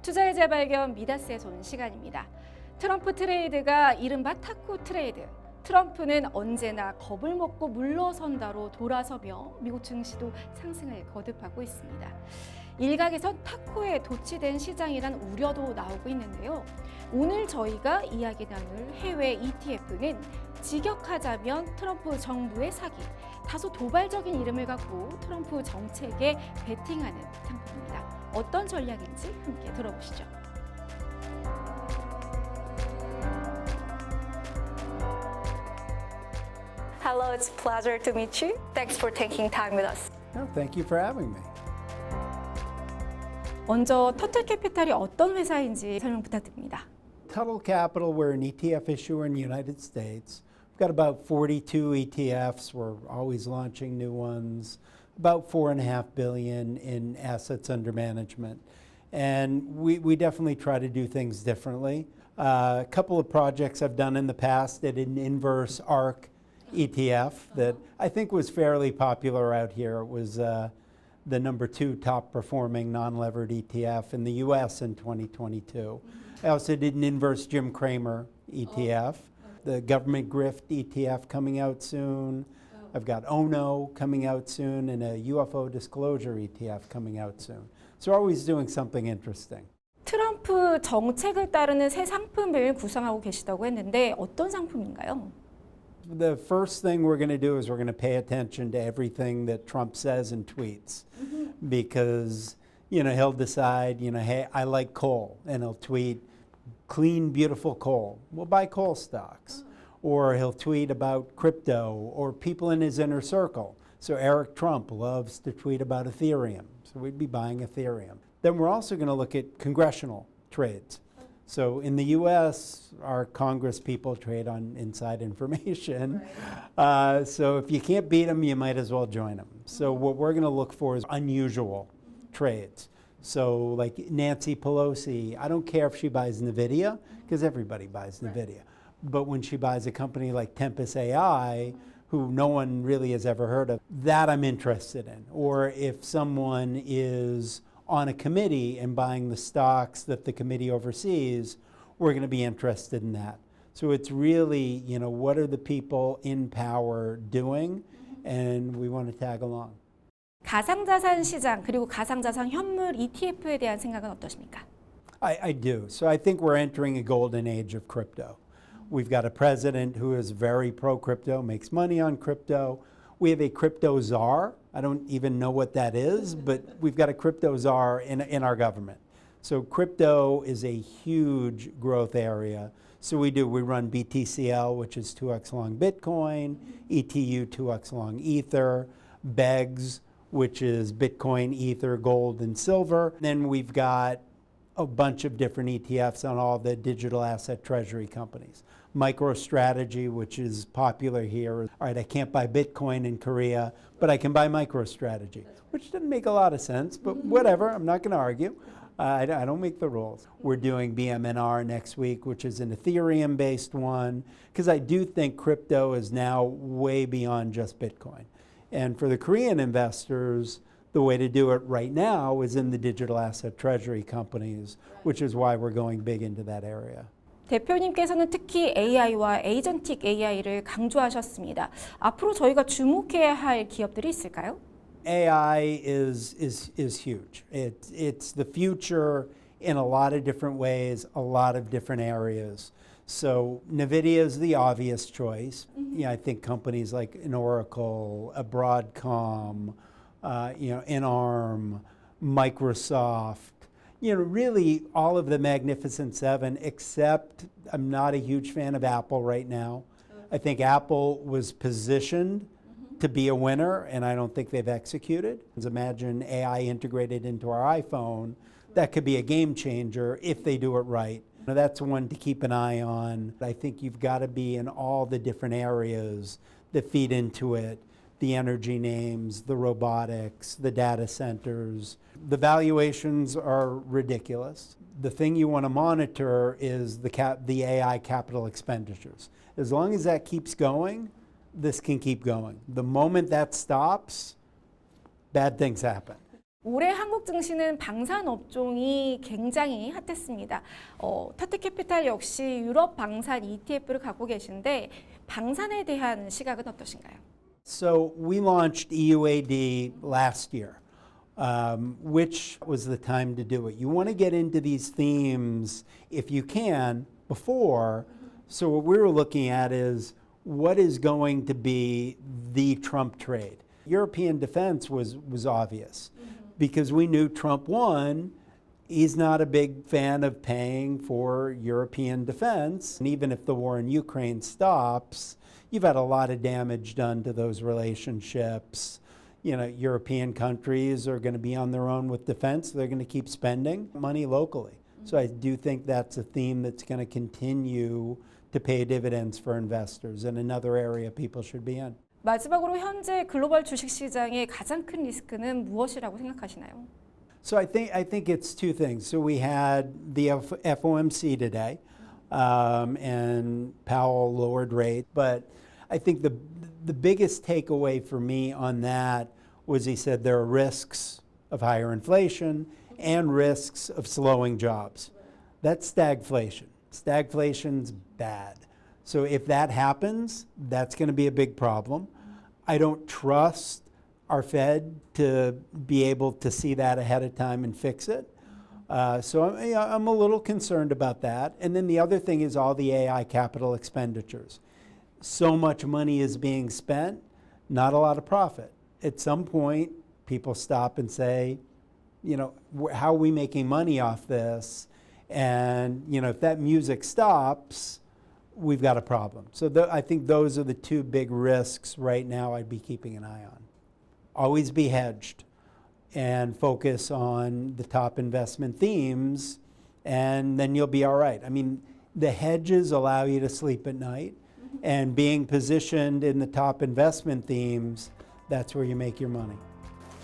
투자의 재발견 미다스에서 온 시간입니다. 트럼프 트레이드가 이른바 타코 트레이드. 트럼프는 언제나 겁을 먹고 물러선다로 돌아서며 미국 증시도 상승을 거듭하고 있습니다. 일각에선 타코에 도취된 시장이란 우려도 나오고 있는데요. 오늘 저희가 이야기 나눌 해외 ETF는 직역하자면 트럼프 정부의 사기, 다소 도발적인 이름을 갖고 트럼프 정책에 베팅하는 상품입니다. 어떤 전략인지 함께 들어보시죠. Hello, it's a pleasure to meet you. Thanks for taking time with us. No, thank you for having me. 먼저 터틀 캐피탈이 어떤 회사인지 설명 부탁드립니다. Tuttle Capital, we're an ETF issuer in the United States. We've got about 42 ETFs. We're always launching new ones. About $4.5 billion in assets under management. And we definitely try to do things differently. A couple of projects I've done in the past did an inverse ARC ETF that I think was fairly popular out here. It was the number 2 top performing non-levered ETF in the US in 2022. I also did an inverse Jim Cramer ETF, the government Grift ETF coming out soon. I've got ONO coming out soon and a UFO disclosure ETF coming out soon. So we're always doing something interesting. 트럼프 정책을 따르는 새 상품을 구상하고 계시다고 했는데 어떤 상품인가요? The first thing we're going to do is we're going to pay attention to everything that Trump says and tweets because, he'll decide, hey, I like coal, and he'll tweet clean, beautiful coal. We'll buy coal stocks. Or he'll tweet about crypto or people in his inner circle. So Eric Trump loves to tweet about Ethereum. So we'd be buying Ethereum. Then we're also going to look at congressional trades. So in the US, our Congress people trade on inside information. So if you can't beat them, you might as well join them. So what we're going to look for is unusual trades. So like Nancy Pelosi, I don't care if she buys NVIDIA, because everybody buys NVIDIA. But when she buys a company like Tempest AI, who no one really has ever heard of, that I'm interested in. Or if someone is on a committee and buying the stocks that the committee oversees, we're going to be interested in that. So it's really, what are the people in power doing? And we want to tag along. 가상자산 시장 그리고 가상자산 현물 ETF에 대한 생각은 어떠십니까? I do. So I think we're entering a golden age of crypto. We've got a president who is very pro-crypto, makes money on crypto. We have a crypto czar. I don't even know what that is, but we've got a crypto czar in our government. So crypto is a huge growth area. So we run BTCL, which is 2x long Bitcoin, ETU 2x long Ether, BEGS, which is Bitcoin, Ether, gold, and silver. Then we've got a bunch of different ETFs on all the digital asset treasury companies. MicroStrategy, which is popular here. All right, I can't buy Bitcoin in Korea, but I can buy MicroStrategy, which doesn't make a lot of sense, but whatever, I'm not going to argue. I don't make the rules. We're doing BMNR next week, which is an Ethereum-based one, because I do think crypto is now way beyond just Bitcoin. And for the Korean investors, the way to do it right now is in the digital asset treasury companies, which is why we're going big into that area. 대표님께서는 특히 AI와 에이전틱 AI를 강조하셨습니다. 앞으로 저희가 주목해야 할 기업들이 있을까요? AI is huge. It's the future in a lot of different ways, a lot of different areas. So NVIDIA is the obvious choice. I think companies like an Oracle, a Broadcom, an ARM, Microsoft, really all of the Magnificent Seven, except I'm not a huge fan of Apple right now. I think Apple was positioned to be a winner, and I don't think they've executed. Imagine AI integrated into our iPhone. That could be a game changer if they do it right. That's one to keep an eye on. I think you've got to be in all the different areas that feed into it. The energy names, the robotics, the data centers. The valuations are ridiculous. The thing you want to monitor is the AI capital expenditures. As long as that keeps going, this can keep going. The moment that stops, bad things happen. 올해 한국 증시는 방산 업종이 굉장히 핫했습니다. 타트캐피탈 역시 유럽 방산 ETF를 갖고 계신데 방산에 대한 시각은 어떠신가요? So we launched EUAD last year, which was the time to do it. You want to get into these themes, if you can, before. So what we were looking at is what is going to be the Trump trade. European defense was obvious because we knew Trump won. He's not a big fan of paying for European defense. And even if the war in Ukraine stops, you've had a lot of damage done to those relationships. You know, European countries are going to be on their own with defense. They're going to keep spending money locally. So I do think that's a theme that's going to continue to pay dividends for investors and another area people should be in. 마지막으로 현재 글로벌 주식시장의 가장 큰 리스크는 무엇이라고 생각하시나요? So I think it's two things. So we had the FOMC today, and Powell lowered rate. But I think the biggest takeaway for me on that was he said there are risks of higher inflation and risks of slowing jobs. That's stagflation. Stagflation's bad. So if that happens, that's going to be a big problem. I don't trust our Fed to be able to see that ahead of time and fix it. So I'm a little concerned about that. And then the other thing is all the AI capital expenditures. So much money is being spent, not a lot of profit. At some point, people stop and say, you know, how are we making money off this? And, you know, if that music stops, we've got a problem. So I think those are the two big risks right now I'd be keeping an eye on. Always be hedged and focus on the top investment themes, and then you'll be all right. I mean, the hedges allow you to sleep at night, and being positioned in the top investment themes, that's where you make your money.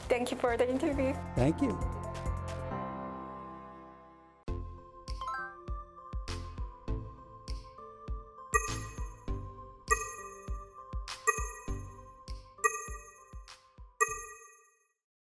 Thank you for the interview. Thank you.